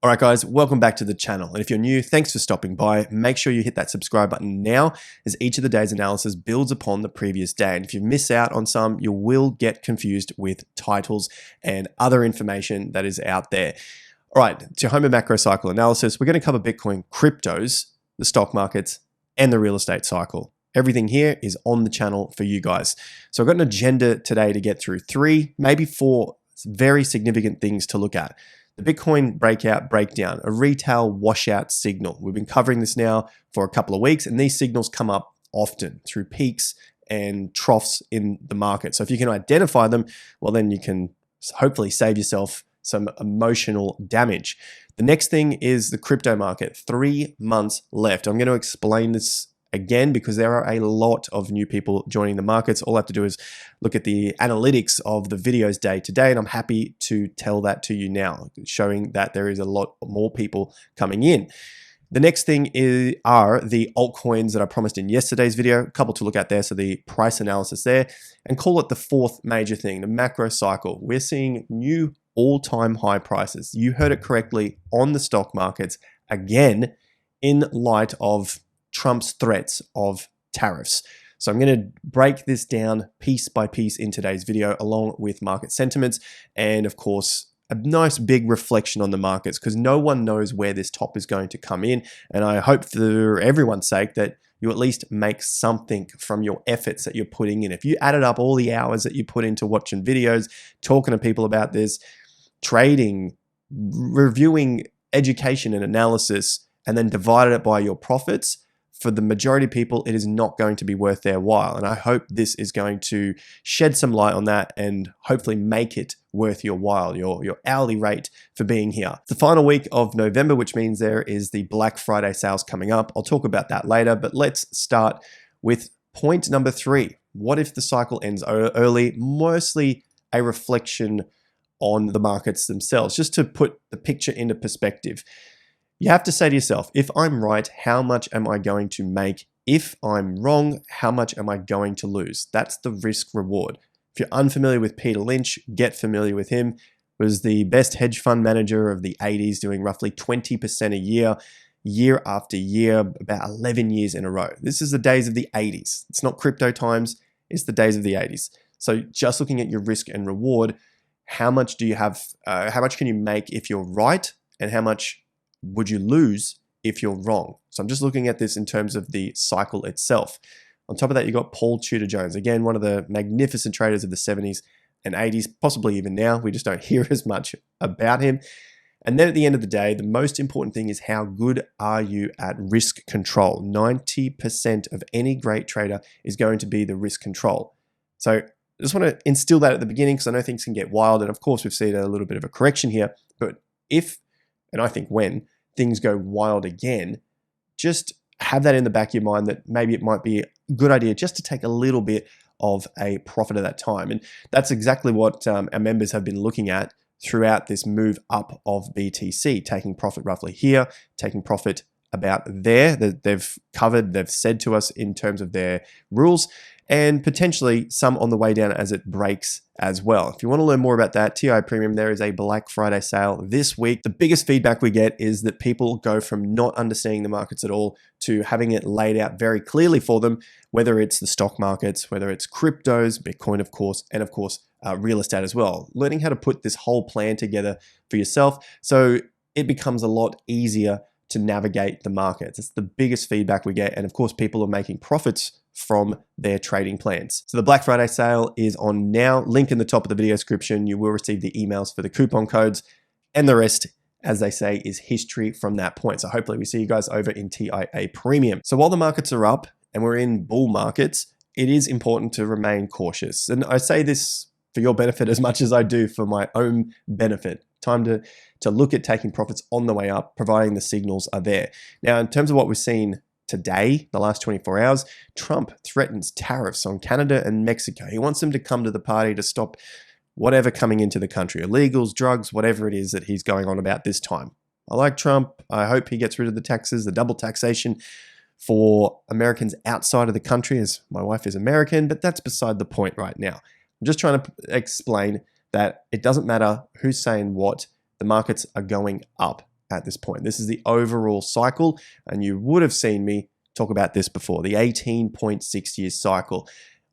All right, guys, welcome back to the channel. And if you're new, thanks for stopping by. Make sure you hit that subscribe button now, as each of the day's analysis builds upon the previous day. And if you miss out on some, you will get confused with titles and other information that is out there. All right, to home and macro cycle analysis, we're going to cover Bitcoin, cryptos, the stock markets, and the real estate cycle. Everything here is on the channel for you guys. So I've got an agenda today to get through 3, maybe 4 very significant things to look at. The Bitcoin breakdown, a retail washout signal. We've been covering this now for a couple of weeks, and these signals come up often through peaks and troughs in the market. So if you can identify them, well, then you can hopefully save yourself some emotional damage. The next thing is the crypto market. 3 months left. I'm going to explain this again, because there are a lot of new people joining the markets. All I have to do is look at the analytics of the videos day to day, and I'm happy to tell that to you now, showing that there is a lot more people coming in. The next thing are the altcoins that I promised in yesterday's video, a couple to look at there, so the price analysis there, and call it the 4th major thing, the macro cycle. We're seeing new all-time high prices. You heard it correctly, on the stock markets, again, in light of Trump's threats of tariffs. So I'm going to break this down piece by piece in today's video, along with market sentiments and, of course, a nice big reflection on the markets, because no one knows where this top is going to come in. And I hope, for everyone's sake, that you at least make something from your efforts that you're putting in. If you added up all the hours that you put into watching videos, talking to people about this, trading, reviewing education and analysis, and then divided it by your profits, for the majority of people, it is not going to be worth their while. And I hope this is going to shed some light on that and hopefully make it worth your while, your hourly rate for being here. The final week of November, which means there is the Black Friday sales coming up. I'll talk about that later, but let's start with point number 3. What if the cycle ends early? Mostly a reflection on the markets themselves, just to put the picture into perspective. You have to say to yourself, if I'm right, how much am I going to make? If I'm wrong, how much am I going to lose? That's the risk reward. If you're unfamiliar with Peter Lynch, get familiar with him. Was the best hedge fund manager of the 80s, doing roughly 20% a year after year, about 11 years in a row. This is the days of the 80s. It's not crypto times, it's the days of the 80s. So just looking at your risk and reward, how much do you have, how much can you make if you're right, and how much would you lose if you're wrong? So I'm just looking at this in terms of the cycle itself. On top of that, you got Paul Tudor Jones, again, one of the magnificent traders of the 70s and 80s, possibly even now. We just don't hear as much about him. And then at the end of the day, the most important thing is, how good are you at risk control? 90% of any great trader is going to be the risk control. So I just want to instill that at the beginning, because I know things can get wild. And of course, we've seen a little bit of a correction here. But if, and I think when, things go wild again, just have that in the back of your mind, that maybe it might be a good idea just to take a little bit of a profit at that time. And that's exactly what our members have been looking at throughout this move up of BTC, taking profit roughly here, taking profit about there, that they've covered, they've said to us in terms of their rules, and potentially some on the way down as it breaks as well. If you want to learn more about that, TI Premium, there is a Black Friday sale this week. The biggest feedback we get is that people go from not understanding the markets at all to having it laid out very clearly for them, whether it's the stock markets, whether it's cryptos, Bitcoin, of course, and of course, real estate as well. Learning how to put this whole plan together for yourself, so it becomes a lot easier to navigate the markets. It's the biggest feedback we get. And of course, people are making profits from their trading plans. So the Black Friday sale is on now. Link in the top of the video description. You will receive the emails for the coupon codes, and the rest, as they say, is history from that point. So hopefully we see you guys over in TIA Premium. So while the markets are up and we're in bull markets, it is important to remain cautious. And I say this for your benefit as much as I do for my own benefit. Time to look at taking profits on the way up, providing the signals are there. Now, in terms of what we've seen today, the last 24 hours, Trump threatens tariffs on Canada and Mexico. He wants them to come to the party to stop whatever coming into the country, illegals, drugs, whatever it is that he's going on about this time. I like Trump. I hope he gets rid of the taxes, the double taxation for Americans outside of the country, as my wife is American, but that's beside the point right now. I'm just trying to explain that it doesn't matter who's saying what, the markets are going up at this point. This is the overall cycle, and you would have seen me talk about this before, the 18.6 year cycle.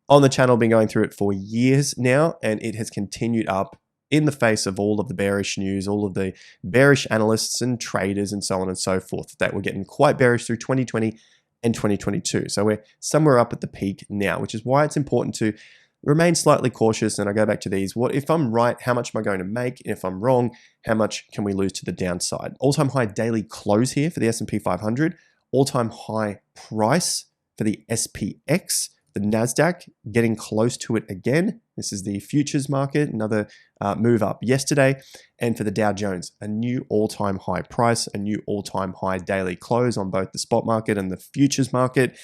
On the channel, been going through it for years now, and it has continued up in the face of all of the bearish news, all of the bearish analysts and traders and so on and so forth that were getting quite bearish through 2020 and 2022. So we're somewhere up at the peak now, which is why it's important to remain slightly cautious. And I go back to these. What if I'm right, how much am I going to make? And if I'm wrong, how much can we lose to the downside? All-time high daily close here for the S&P 500, all-time high price for the SPX, the NASDAQ getting close to it again. This is the futures market, another move up yesterday. And for the Dow Jones, a new all-time high price, a new all-time high daily close on both the spot market and the futures market.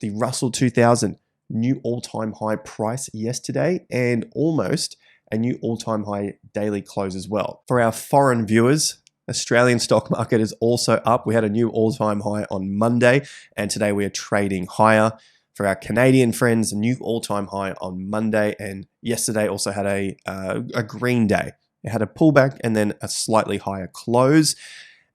The Russell 2000, new all-time high price yesterday and almost a new all-time high daily close as well. For our foreign viewers, Australian stock market is also up. We had a new all-time high on Monday, and today we are trading higher. For our Canadian friends, a new all-time high on Monday, and yesterday also had a green day. It had a pullback and then a slightly higher close.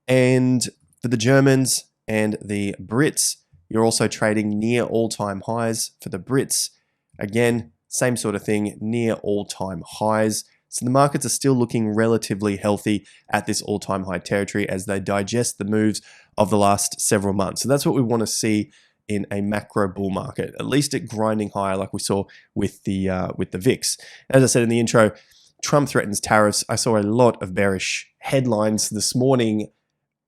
And for the Germans and the Brits, you're also trading near all-time highs. For the Brits, again, same sort of thing, near all-time highs. So the markets are still looking relatively healthy at this all-time high territory as they digest the moves of the last several months. So that's what we want to see in a macro bull market, at least it grinding higher like we saw with the VIX. As I said in the intro, Trump threatens tariffs. I saw a lot of bearish headlines this morning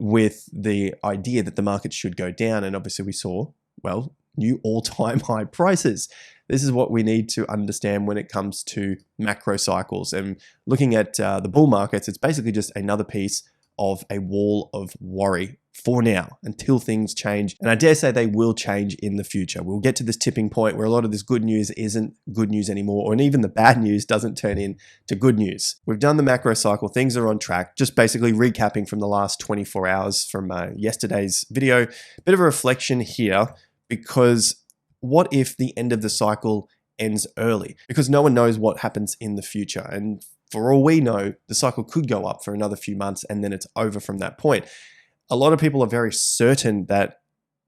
with the idea that the market should go down. And obviously we saw, well, new all-time high prices. This is what we need to understand when it comes to macro cycles. And looking at the bull markets, it's basically just another piece of a wall of worry for now until things change. And I dare say they will change in the future. We'll get to this tipping point where a lot of this good news isn't good news anymore, or even the bad news doesn't turn into good news. We've done the macro cycle. Things are on track. Just basically recapping from the last 24 hours from yesterday's video. Bit of a reflection here, because what if the end of the cycle ends early? Because no one knows what happens in the future. And for all we know, the cycle could go up for another few months and then it's over from that point. A lot of people are very certain that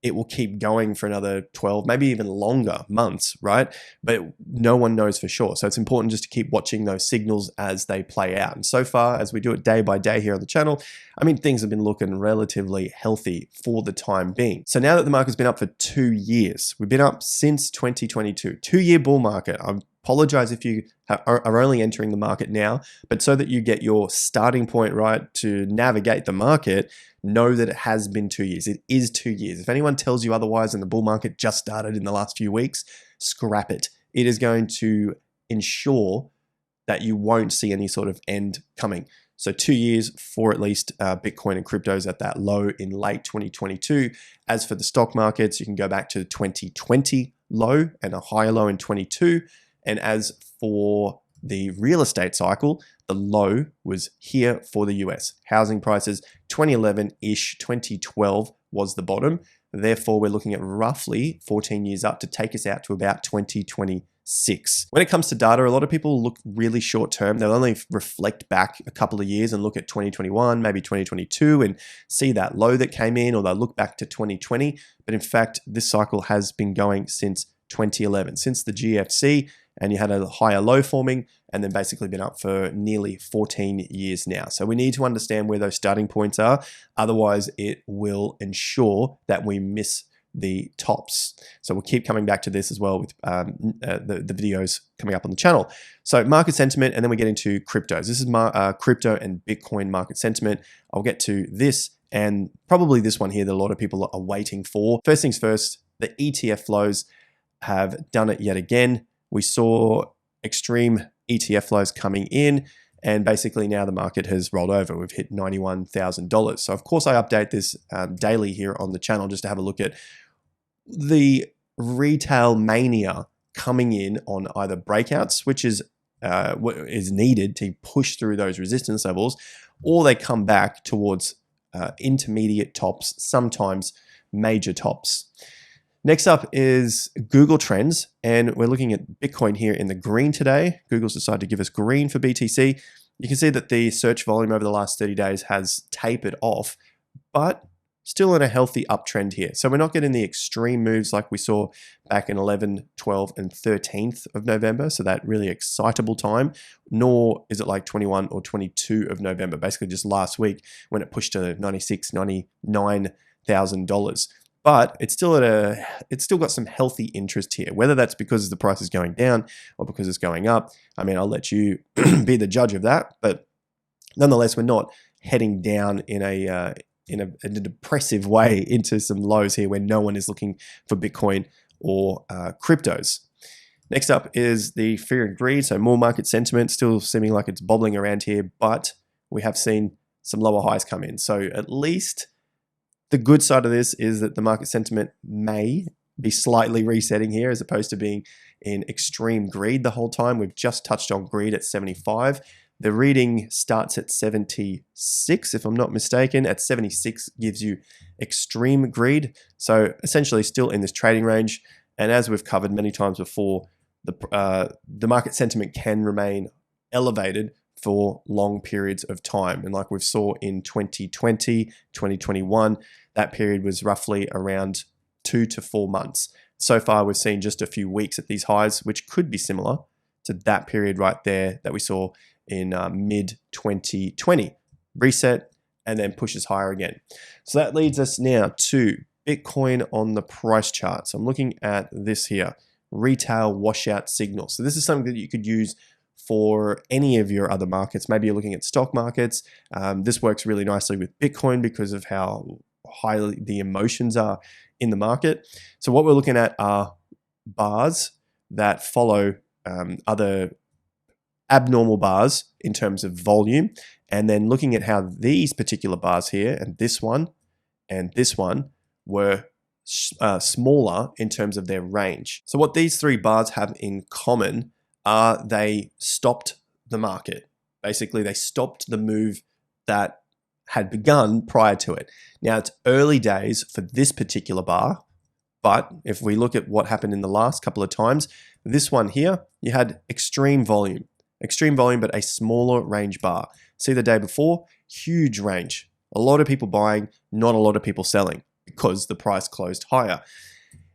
it will keep going for another 12, maybe even longer months, right? But no one knows for sure. So it's important just to keep watching those signals as they play out. And so far, as we do it day by day here on the channel, I mean, things have been looking relatively healthy for the time being. So now that the market's been up for 2 years, we've been up since 2022, 2-year bull market. I apologize if you are only entering the market now, but so that you get your starting point right to navigate the market, know that it has been 2 years. It is 2 years. If anyone tells you otherwise and the bull market just started in the last few weeks, scrap it. It is going to ensure that you won't see any sort of end coming. So 2 years for at least Bitcoin and cryptos at that low in late 2022. As for the stock markets, you can go back to the 2020 low and a higher low in 22. And as for the real estate cycle, the low was here for the US. Housing prices, 2011-ish, 2012 was the bottom. Therefore, we're looking at roughly 14 years up to take us out to about 2026. When it comes to data, a lot of people look really short term. They'll only reflect back a couple of years and look at 2021, maybe 2022, and see that low that came in, or they'll look back to 2020. But in fact, this cycle has been going since 2011, since the GFC, and you had a higher low forming and then basically been up for nearly 14 years now. So we need to understand where those starting points are. Otherwise, it will ensure that we miss the tops. So we'll keep coming back to this as well with the videos coming up on the channel. So market sentiment, and then we get into cryptos. This is crypto and Bitcoin market sentiment. I'll get to this and probably this one here that a lot of people are waiting for. First things first, the ETF flows have done it yet again. We saw extreme ETF flows coming in, and basically now the market has rolled over. We've hit $91,000. So of course I update this daily here on the channel just to have a look at the retail mania coming in on either breakouts, which is what is needed to push through those resistance levels, or they come back towards intermediate tops, sometimes major tops. Next up is Google Trends, and we're looking at Bitcoin here in the green today. Google's decided to give us green for BTC. You can see that the search volume over the last 30 days has tapered off but still in a healthy uptrend here. So we're not getting the extreme moves like we saw back in 11, 12, and 13th of November, so that really excitable time, nor is it like 21 or 22 of November, basically just last week when it pushed to $96,000, $99,000. But it's still got some healthy interest here, whether that's because the price is going down or because it's going up. I mean, I'll let you be the judge of that, but nonetheless, we're not heading down in a depressive way into some lows here where no one is looking for Bitcoin or cryptos. Next up is the fear and greed. So more market sentiment, still seeming like it's bobbling around here, but we have seen some lower highs come in. So at least the good side of this is that the market sentiment may be slightly resetting here as opposed to being in extreme greed the whole time. We've just touched on greed at 75. The reading starts at 76, if I'm not mistaken. At 76 gives you extreme greed. So essentially still in this trading range. And as we've covered many times before, the market sentiment can remain elevated for long periods of time. And like we saw in 2020, 2021, that period was roughly around 2 to 4 months. So far, we've seen just a few weeks at these highs, which could be similar to that period right there that we saw in mid-2020. Reset and then pushes higher again. So that leads us now to Bitcoin on the price chart. So I'm looking at this here, retail washout signal. So this is something that you could use for any of your other markets. Maybe you're looking at stock markets. This works really nicely with Bitcoin because of how highly the emotions are in the market. So what we're looking at are bars that follow other abnormal bars in terms of volume, and then looking at how these particular bars here and this one were smaller in terms of their range. So what these three bars have in common are they stopped the market. Basically, they stopped the move that had begun prior to it. Now, it's early days for this particular bar, but if we look at what happened in the last couple of times, this one here, you had extreme volume, but a smaller range bar. See the day before, huge range. A lot of people buying, not a lot of people selling because the price closed higher.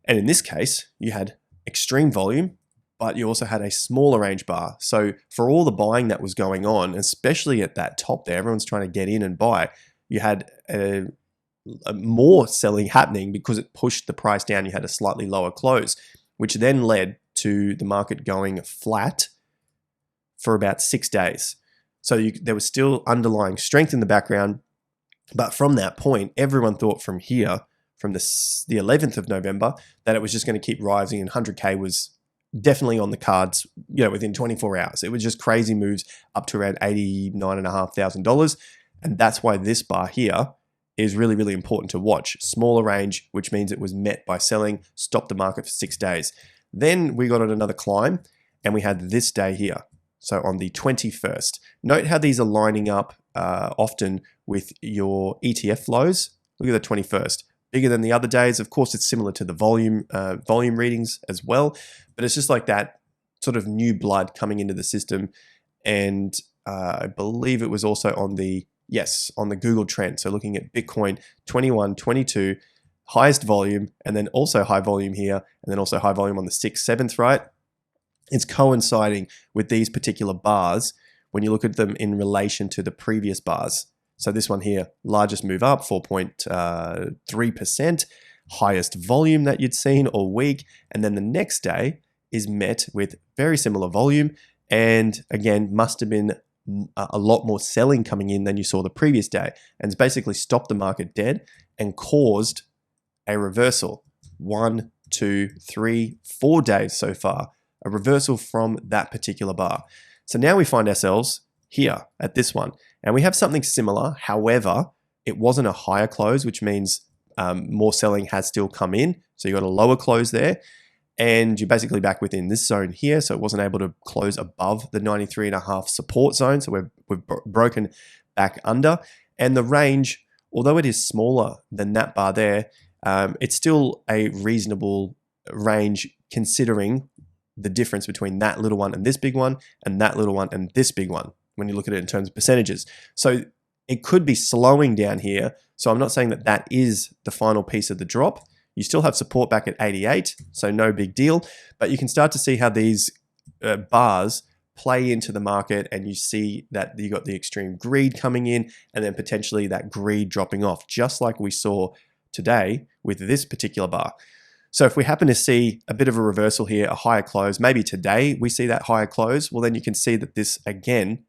And in this case, you had extreme volume, but you also had a smaller range bar. So for all the buying that was going on, especially at that top there, everyone's trying to get in and buy, you had a more selling happening because it pushed the price down. You had a slightly lower close, which then led to the market going flat for about 6 days. So there was still underlying strength in the background. But from that point, everyone thought from here, from the 11th of November, that it was just going to keep rising and 100K was definitely on the cards, within 24 hours. It was just crazy moves up to around $89,500. And that's why this bar here is really, really important to watch. Smaller range, which means it was met by selling, stopped the market for 6 days. Then we got on another climb and we had this day here. So on the 21st, note how these are lining up often with your ETF flows. Look at the 21st. Bigger than the other days. Of course, it's similar to the volume readings as well, but it's just like that sort of new blood coming into the system. And I believe it was also on the Google trend. So looking at Bitcoin 21, 22, highest volume, and then also high volume here, and then also high volume on the 6th, 7th, right? It's coinciding with these particular bars when you look at them in relation to the previous bars. So this one here, largest move up, 4.3%, highest volume that you'd seen all week. And then the next day is met with very similar volume. And again, must have been a lot more selling coming in than you saw the previous day. And it's basically stopped the market dead and caused a reversal. 1, 2, 3, 4 days so far. A reversal from that particular bar. So now we find ourselves here at this one. And we have something similar. However, it wasn't a higher close, which means more selling has still come in. So you got a lower close there. And you're basically back within this zone here. So it wasn't able to close above the 93.5 support zone. So we've broken back under. And the range, although it is smaller than that bar there, it's still a reasonable range considering the difference between that little one and this big one, and that little one and this big one, when you look at it in terms of percentages. So it could be slowing down here So I'm not saying that that is the final piece of the drop. You still have support back at 88, so no big deal. But you can start to see how these bars play into the market, and you see that you got the extreme greed coming in and then potentially that greed dropping off, just like we saw today with this particular bar. So if we happen to see a bit of a reversal here, a higher close, maybe today we see that higher close, well then you can see that this again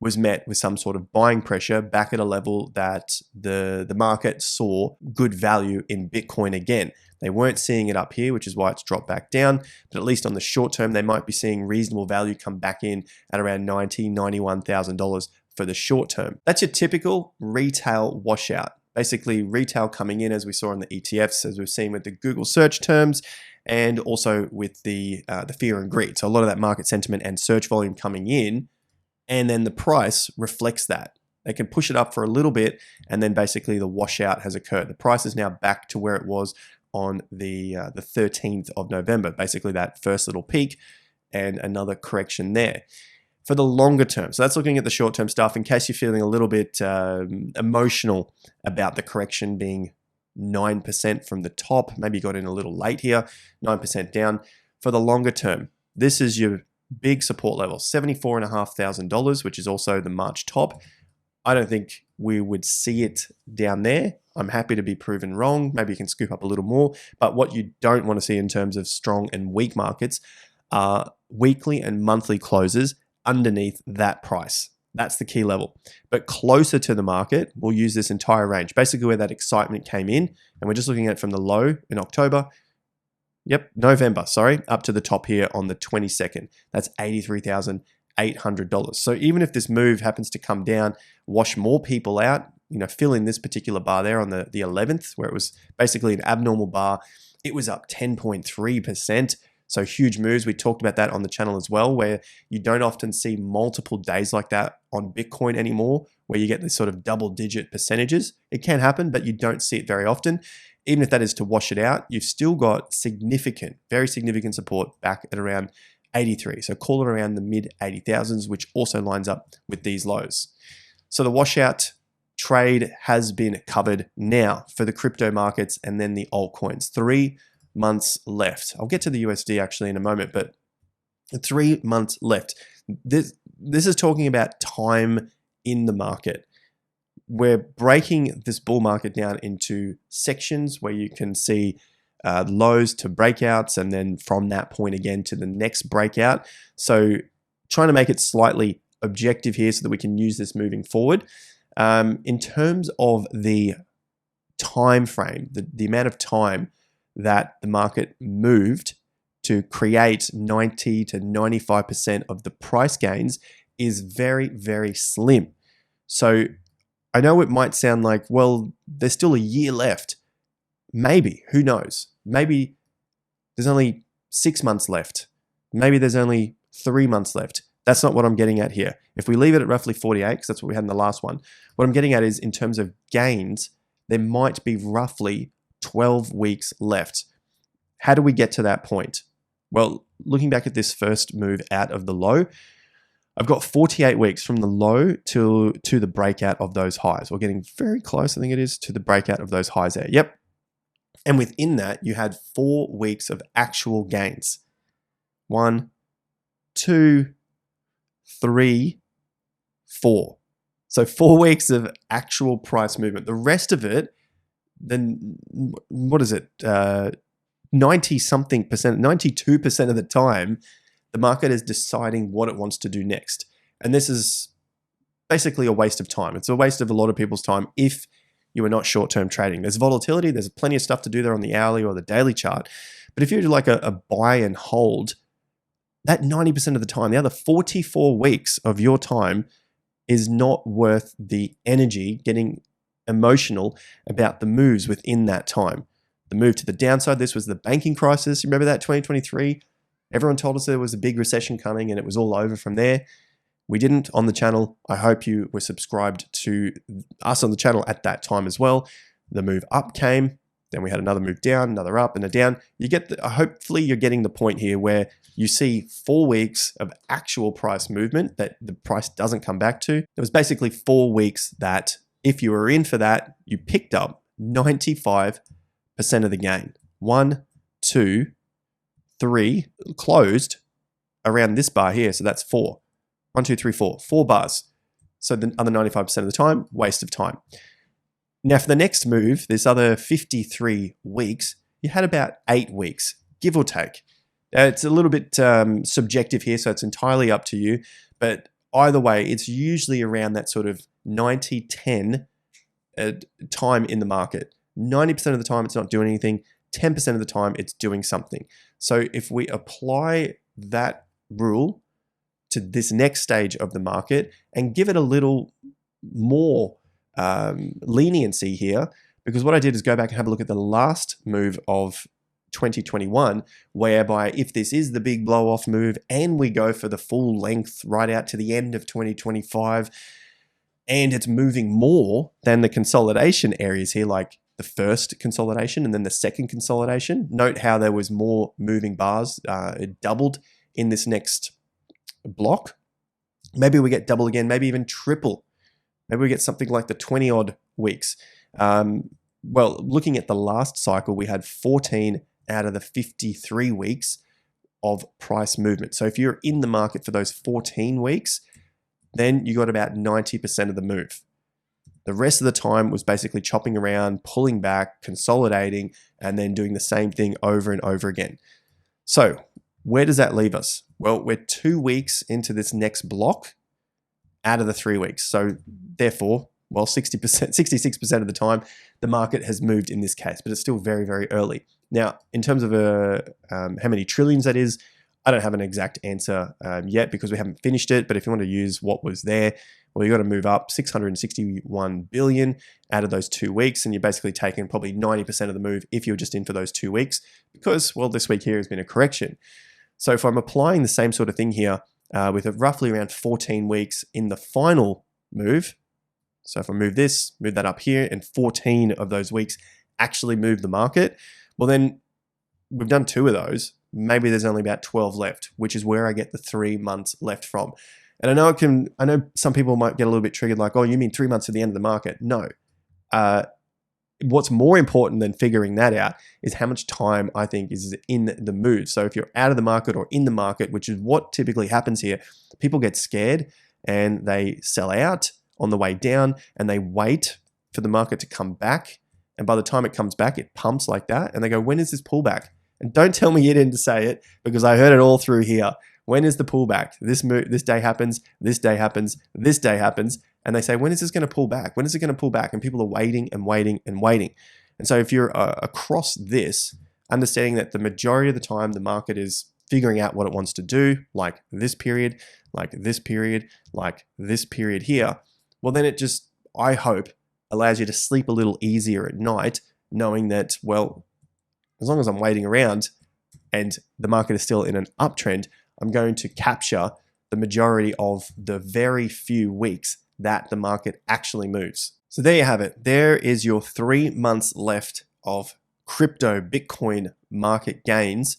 was met with some sort of buying pressure back at a level that the market saw good value in Bitcoin again. They weren't seeing it up here, which is why it's dropped back down, but at least on the short term, they might be seeing reasonable value come back in at around $90,000, $91,000 for the short term. That's your typical retail washout. Basically retail coming in, as we saw in the ETFs, as we've seen with the Google search terms, and also with the fear and greed. So a lot of that market sentiment and search volume coming in, and then the price reflects that. They can push it up for a little bit, and then basically the washout has occurred. The price is now back to where it was on the 13th of November, basically that first little peak and another correction there. For the longer term, so that's looking at the short-term stuff, in case you're feeling a little bit emotional about the correction being 9% from the top, maybe you got in a little late here, 9% down. For the longer term, this is your big support level, $74,500, which is also the March top. I don't think we would see it down there. I'm happy to be proven wrong. Maybe you can scoop up a little more. But what you don't want to see in terms of strong and weak markets are weekly and monthly closes underneath that price. That's the key level. But closer to the market, we'll use this entire range, basically where that excitement came in. And we're just looking at it from the low in October. November, up to the top here on the 22nd. That's $83,800. So even if this move happens to come down, wash more people out, fill in this particular bar there on the 11th, where it was basically an abnormal bar, it was up 10.3%. So huge moves. We talked about that on the channel as well, where you don't often see multiple days like that on Bitcoin anymore, where you get this sort of double-digit percentages. It can happen, but you don't see it very often. Even if that is to wash it out, you've still got significant, very significant support back at around 83. So call it around the mid 80,000s, which also lines up with these lows. So the washout trade has been covered now for the crypto markets and then the altcoins. 3 months left. I'll get to the USD actually in a moment, but 3 months left. This is talking about time in the market. We're breaking this bull market down into sections where you can see lows to breakouts, and then from that point again to the next breakout. So trying to make it slightly objective here so that we can use this moving forward. In terms of the time frame, the amount of time that the market moved to create 90 to 95% of the price gains is very, very slim. So I know it might sound like, well, there's still a year left. Maybe, who knows? Maybe there's only 6 months left. Maybe there's only 3 months left. That's not what I'm getting at here. If we leave it at roughly 48, because that's what we had in the last one, what I'm getting at is in terms of gains, there might be roughly 12 weeks left. How do we get to that point? Well, looking back at this first move out of the low, I've got 48 weeks from the low to the breakout of those highs. We're getting very close, I think it is, to the breakout of those highs there. Yep. And within that, you had 4 weeks of actual gains. 1, 2, 3, 4. So 4 weeks of actual price movement. The rest of it, then what is it? 90-something percent, 92% of the time, the market is deciding what it wants to do next. And this is basically a waste of time. It's a waste of a lot of people's time if you are not short-term trading. There's volatility. There's plenty of stuff to do there on the hourly or the daily chart. But if you're like a buy and hold, that 90% of the time, the other 44 weeks of your time is not worth the energy getting emotional about the moves within that time. The move to the downside, this was the banking crisis. Remember that 2023? Everyone told us there was a big recession coming and it was all over from there. We didn't on the channel. I hope you were subscribed to us on the channel at that time as well. The move up came, then we had another move down, another up and a down. You get hopefully you're getting the point here where you see 4 weeks of actual price movement that the price doesn't come back to. It was basically 4 weeks that if you were in for that, you picked up 95% of the gain. 1, 2, 3, closed around this bar here. So that's 4. 1, 2, 3, 4. 4 bars. So the other 95% of the time, waste of time. Now for the next move, this other 53 weeks, you had about 8 weeks, give or take. It's a little bit subjective here, so it's entirely up to you. But either way, it's usually around that sort of 90-10 time in the market. 90% of the time, it's not doing anything. 10% of the time, it's doing something. So if we apply that rule to this next stage of the market and give it a little more leniency here, because what I did is go back and have a look at the last move of 2021, whereby if this is the big blow off move and we go for the full length right out to the end of 2025 and it's moving more than the consolidation areas here, like the first consolidation and then the second consolidation, note how there was more moving bars. It doubled in this next block. Maybe we get double again, maybe even triple. Maybe we get something like the 20 odd weeks. Well, looking at the last cycle, we had 14 out of the 53 weeks of price movement. So if you're in the market for those 14 weeks, then you got about 90% of the move. The rest of the time was basically chopping around, pulling back, consolidating, and then doing the same thing over and over again. So where does that leave us? Well, we're 2 weeks into this next block out of the 3 weeks. So therefore, well, 60%, 66% of the time, the market has moved in this case, but it's still very, very early. Now, in terms of how many trillions that is, I don't have an exact answer yet because we haven't finished it. But if you want to use what was there, well, you got to move up 661 billion out of those 2 weeks. And you're basically taking probably 90% of the move if you're just in for those 2 weeks because, well, this week here has been a correction. So if I'm applying the same sort of thing here with roughly around 14 weeks in the final move, so if I move this, move that up here, and 14 of those weeks actually move the market, well then we've done 2 of those. Maybe there's only about 12 left, which is where I get the 3 months left from. And I know some people might get a little bit triggered like, oh, you mean 3 months to the end of the market? No. What's more important than figuring that out is how much time I think is in the move. So if you're out of the market or in the market, which is what typically happens here, people get scared and they sell out on the way down and they wait for the market to come back. And by the time it comes back, it pumps like that. And they go, when is this pullback? And don't tell me you didn't say it because I heard it all through here. When is the pullback? This day happens, this day happens, this day happens. And they say, when is this going to pull back? When is it going to pull back? And people are waiting and waiting and waiting. And so if you're across this, understanding that the majority of the time the market is figuring out what it wants to do, like this period, like this period, like this period here, well, then it just, I hope, allows you to sleep a little easier at night, knowing that, well, as long as I'm waiting around and the market is still in an uptrend, I'm going to capture the majority of the very few weeks that the market actually moves. So there you have it. There is your 3 months left of crypto Bitcoin market gains,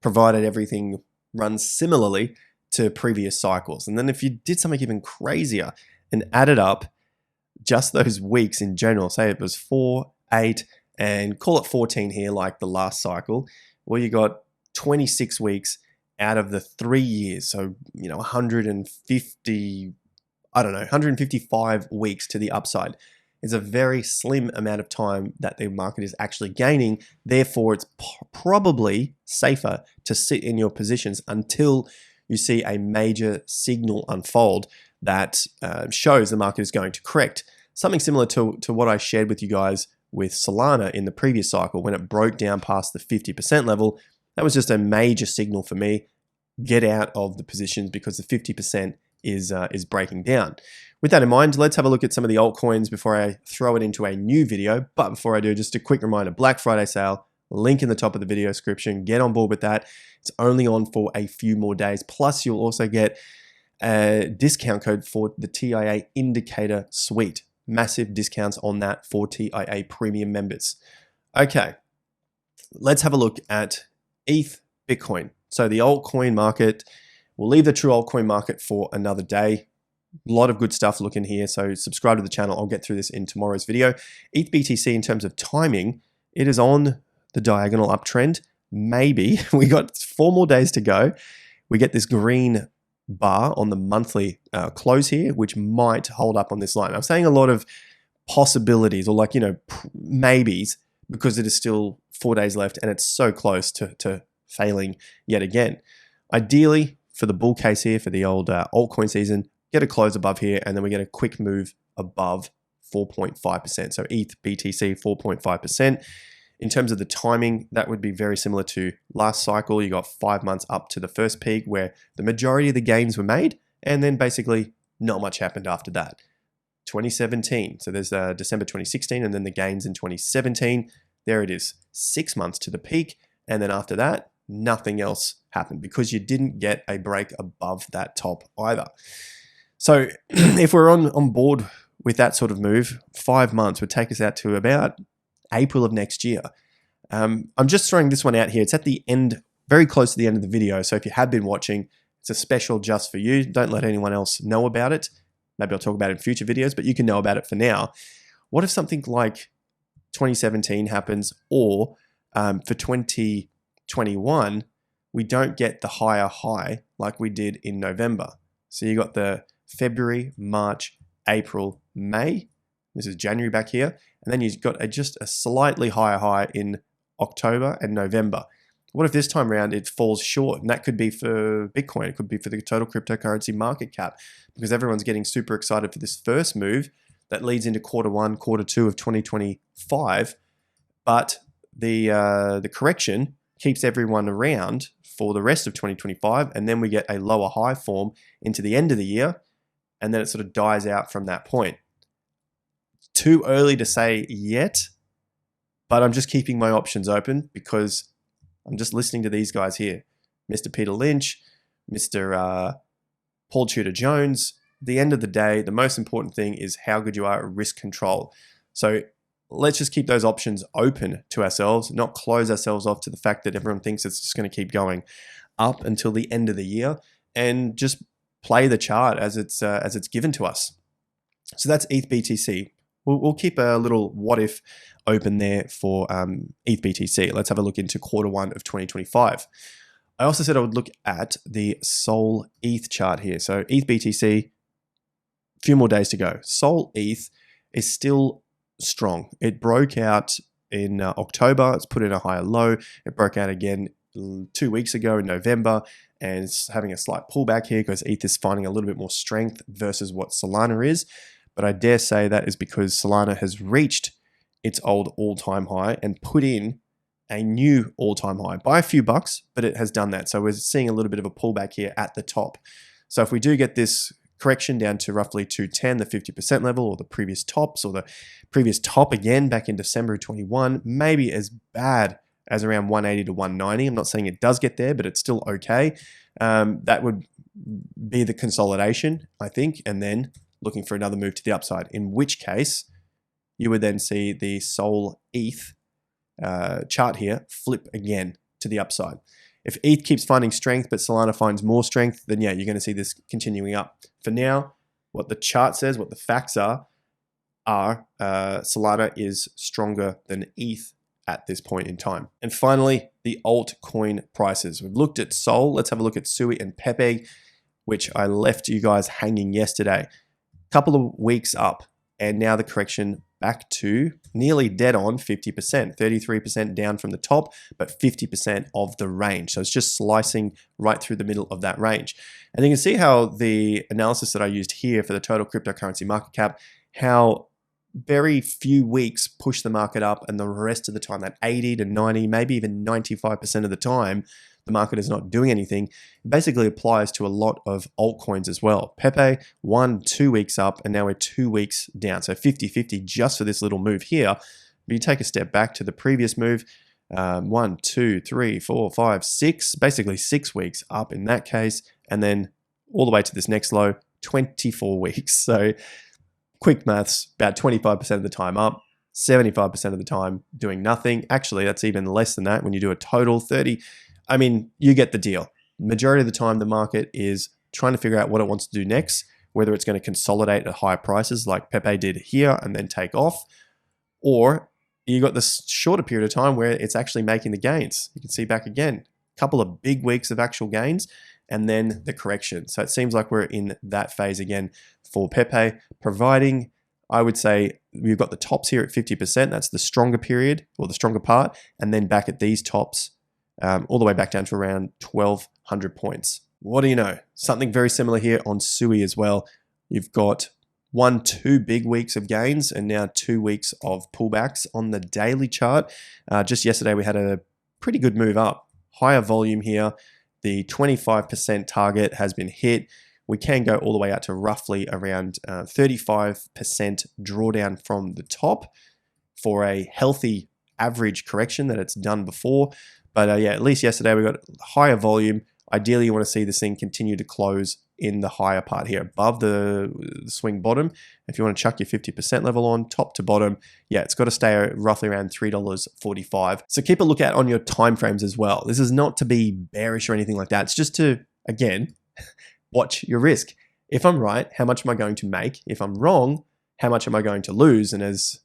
provided everything runs similarly to previous cycles. And then if you did something even crazier and added up just those weeks in general, say it was 4, 8, and call it 14 here, like the last cycle, well, you got 26 weeks out of the 3 years. So, 155 weeks to the upside. It's a very slim amount of time that the market is actually gaining. Therefore, it's probably safer to sit in your positions until you see a major signal unfold that shows the market is going to correct. Something similar to what I shared with you guys with Solana in the previous cycle when it broke down past the 50% level. That was just a major signal for me. Get out of the positions because the 50% is breaking down. With that in mind, let's have a look at some of the altcoins before I throw it into a new video. But before I do, just a quick reminder, Black Friday sale, link in the top of the video description. Get on board with that. It's only on for a few more days. Plus, you'll also get a discount code for the TIA Indicator Suite. Massive discounts on that for TIA Premium members. Okay, let's have a look at ETH Bitcoin. So the altcoin market, we'll leave the true altcoin market for another day. A lot of good stuff looking here. So subscribe to the channel. I'll get through this in tomorrow's video. ETH BTC, in terms of timing, it is on the diagonal uptrend. Maybe we got 4 more days to go. We get this green bar on the monthly close here, which might hold up on this line. I'm saying a lot of possibilities, or like, maybes, because it is still 4 days left and it's so close to failing yet again. Ideally, for the bull case here, for the old altcoin season, get a close above here, and then we get a quick move above 4.5%. So ETH BTC 4.5%. In terms of the timing, that would be very similar to last cycle. You got 5 months up to the first peak where the majority of the gains were made, and then basically not much happened after that. 2017, so there's December 2016, and then the gains in 2017. There it is, 6 months to the peak, and then after that, nothing else happened because you didn't get a break above that top either. So if we're on board with that sort of move, 5 months would take us out to about April of next year. I'm just throwing this one out here. It's at the end, very close to the end of the video. So if you have been watching, it's a special just for you. Don't let anyone else know about it. Maybe I'll talk about it in future videos, but you can know about it for now. What if something like 2017 happens, or for 2021, we don't get the higher high like we did in November? So you got the February, March, April, May. This is January back here. And then you've got just a slightly higher high in October and November. What if this time around it falls short? And that could be for Bitcoin. It could be for the total cryptocurrency market cap, because everyone's getting super excited for this first move that leads into Q1, Q2 of 2025. But the correction keeps everyone around for the rest of 2025. And then we get a lower high form into the end of the year. And then it sort of dies out from that point. Too early to say yet, but I'm just keeping my options open because I'm just listening to these guys here. Mr. Peter Lynch, Mr. Paul Tudor Jones. At the end of the day, the most important thing is how good you are at risk control. So let's just keep those options open to ourselves, not close ourselves off to the fact that everyone thinks it's just going to keep going up until the end of the year, and just play the chart as it's given to us. So that's ETH BTC. We'll keep a little what if open there for ETH BTC. Let's have a look into Q1 of 2025. I also said I would look at the Sol ETH chart here. So ETH BTC, a few more days to go. Sol ETH is still strong. It broke out in October. It's put in a higher low. It broke out again 2 weeks ago in November, and it's having a slight pullback here because ETH is finding a little bit more strength versus what Solana is. But I dare say that is because Solana has reached its old all-time high and put in a new all-time high by a few bucks, but it has done that. So we're seeing a little bit of a pullback here at the top. So if we do get this correction down to roughly 210, the 50% level, or the previous tops, or the previous top again back in December of 21, maybe as bad as around 180 to 190. I'm not saying it does get there, but it's still okay. That would be the consolidation, I think, and then looking for another move to the upside, in which case you would then see the Sol ETH chart here flip again to the upside. If ETH keeps finding strength, but Solana finds more strength, then yeah, you're going to see this continuing up. For now, what the chart says, what the facts are Solana is stronger than ETH at this point in time. And finally, the altcoin prices. We've looked at Sol. Let's have a look at Sui and Pepe, which I left you guys hanging yesterday. Couple of weeks up, and now the correction back to nearly dead on 50%, 33% down from the top, but 50% of the range. So it's just slicing right through the middle of that range. And you can see how the analysis that I used here for the total cryptocurrency market cap, how very few weeks push the market up, and the rest of the time, that 80 to 90, maybe even 95% of the time, the market is not doing anything. It basically applies to a lot of altcoins as well. Pepe, 2 weeks up, and now we're 2 weeks down. So 50-50 just for this little move here. But you take a step back to the previous move, 1, 2, 3, 4, 5, 6, basically 6 weeks up in that case, and then all the way to this next low, 24 weeks. So quick maths, about 25% of the time up, 75% of the time doing nothing. Actually, that's even less than that when you do a total 30. I mean, you get the deal. Majority of the time, the market is trying to figure out what it wants to do next, whether it's going to consolidate at higher prices like Pepe did here and then take off, or you got this shorter period of time where it's actually making the gains. You can see back again, a couple of big weeks of actual gains and then the correction. So it seems like we're in that phase again for Pepe, providing, I would say, we've got the tops here at 50%. That's the stronger period or the stronger part. And then back at these tops, all the way back down to around 1,200 points. What do you know? Something very similar here on Sui as well. You've got 2 big weeks of gains and now 2 weeks of pullbacks on the daily chart. Just yesterday, we had a pretty good move up. Higher volume here. The 25% target has been hit. We can go all the way out to roughly around 35% drawdown from the top for a healthy average correction that it's done before. But yeah, at least yesterday we got higher volume. Ideally, you want to see this thing continue to close in the higher part here, above the swing bottom. If you want to chuck your 50% level on, top to bottom, yeah, it's got to stay roughly around $3.45. So keep a lookout on your timeframes as well. This is not to be bearish or anything like that. It's just to, again, watch your risk. If I'm right, how much am I going to make? If I'm wrong, how much am I going to lose? And as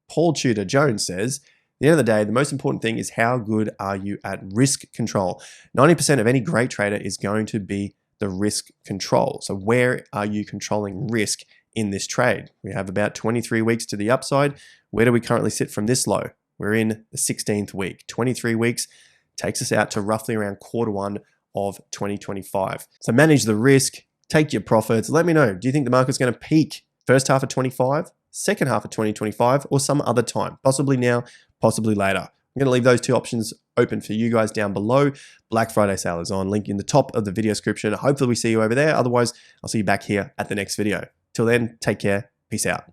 Paul Tudor Jones says, at the end of the day, the most important thing is how good are you at risk control? 90% of any great trader is going to be the risk control. So where are you controlling risk in this trade? We have about 23 weeks to the upside. Where do we currently sit from this low? We're in the 16th week. 23 weeks takes us out to roughly around Q1 of 2025. So manage the risk, take your profits. Let me know, do you think the market's going to peak first half of 25, second half of 2025, or some other time? Possibly now, possibly later. I'm going to leave those 2 options open for you guys down below. Black Friday sale is on, link in the top of the video description. Hopefully we see you over there. Otherwise, I'll see you back here at the next video. Till then, take care. Peace out.